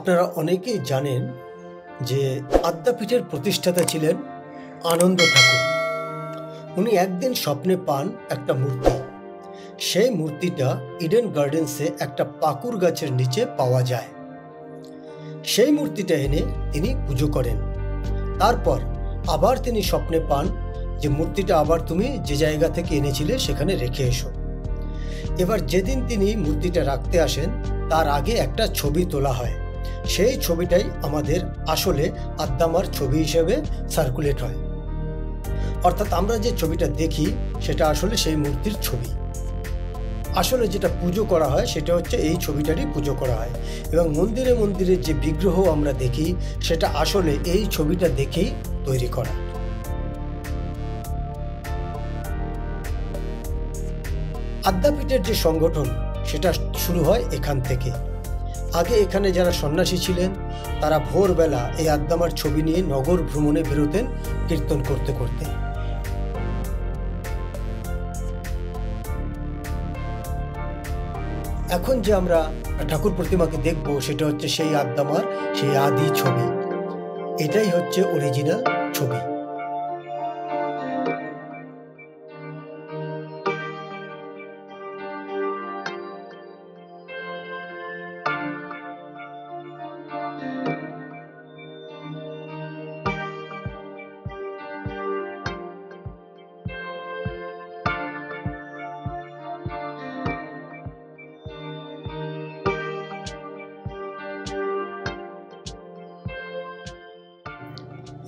আপনারা অনেকেই জানেন যে আদ্যাপীঠের প্রতিষ্ঠাতা ছিলেন আনন্দ ঠাকুর। উনি একদিন স্বপ্নে পান একটা মূর্তি। সেই মূর্তিটা ইডেন গার্ডেন্সে একটা পাকুর গাছের নিচে পাওয়া যায়। সেই মূর্তিটা এনে তিনি পুজো করেন। তারপর আবার তিনি স্বপ্নে পান যে মূর্তিটা আবার তুমি যে জায়গা থেকে এনেছিলে সেখানে রেখে এসো। এবার যেদিন তিনি মূর্তিটা রাখতে আসেন তার আগে একটা ছবি তোলা হয়। সেই ছবিটাই আমাদের আসলে আদ্দামার ছবি হিসেবে সার্কুলেট হয়। অর্থাৎ আমরা যে ছবিটা দেখি সেটা আসলে সেই মূর্তির ছবি। আসলে যেটা পুজো করা হয় সেটা হচ্ছে এই ছবিটারই পুজো করা হয়, এবং মন্দিরে মন্দিরে যে বিগ্রহ আমরা দেখি সেটা আসলে এই ছবিটা দেখেই তৈরি করা। আদ্যাপীঠের যে সংগঠন সেটা শুরু হয় এখান থেকে। আগে এখানে যারা সন্ন্যাসী ছিলেন তারা ভোরবেলা এই আদ্দামার ছবি নিয়ে নগর ভ্রমণে বেরোতেন কীর্তন করতে করতে। এখন যে আমরা ঠাকুর প্রতিমাকে দেখব সেটা হচ্ছে সেই আদ্দামার সেই আদি ছবি। এটাই হচ্ছে অরিজিনাল ছবি।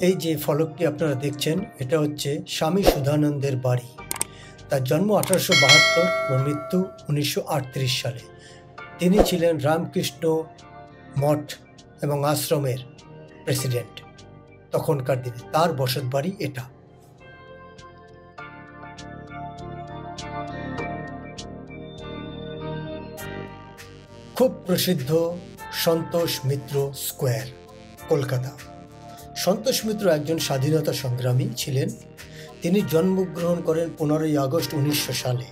এই যে ফলকটি আপনারা দেখছেন এটা হচ্ছে স্বামী সুধানন্দের বাড়ি। তার জন্ম 1872 ও মৃত্যু 1938 সালে। তিনি ছিলেন রামকৃষ্ণ মঠ এবং আশ্রমের প্রেসিডেন্ট তখনকার দিনে। তার বসত বাড়ি এটা। খুব প্রসিদ্ধ সন্তোষ মিত্র স্কোয়ার, কলকাতা। সন্তোষ মিত্র একজন স্বাধীনতা সংগ্রামী ছিলেন। তিনি জন্মগ্রহণ করেন 15ই আগস্ট 1900 সালে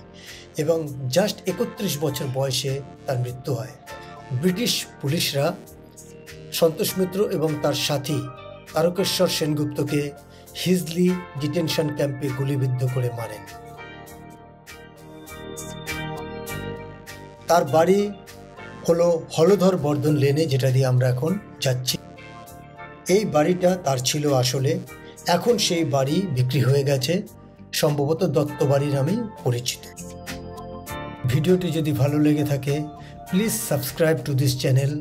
এবং জাস্ট 31 বছর বয়সে তার মৃত্যু হয়। ব্রিটিশ পুলিশরা সন্তোষ মিত্র এবং তার সাথী তারকেশ্বর সেনগুপ্তকে হিজলি ডিটেনশন ক্যাম্পে গুলিবিদ্ধ করে মারেন। তার বাড়ি হলো হলধর বর্ধন লেনে, যেটা দিয়ে আমরা এখন যাচ্ছি। এই বাড়িটা তার ছিল আসলে। এখন সেই বাড়ি বিক্রি হয়ে গেছে, সম্ভবত দত্ত বাড়ি নামেই পরিচিত। ভিডিওটি যদি ভালো লেগে থাকে please subscribe to this channel,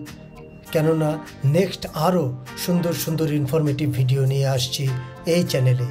কেননা নেক্সট আরও সুন্দর সুন্দর ইনফরমেটিভ ভিডিও নিয়ে আসছি এই চ্যানেলে।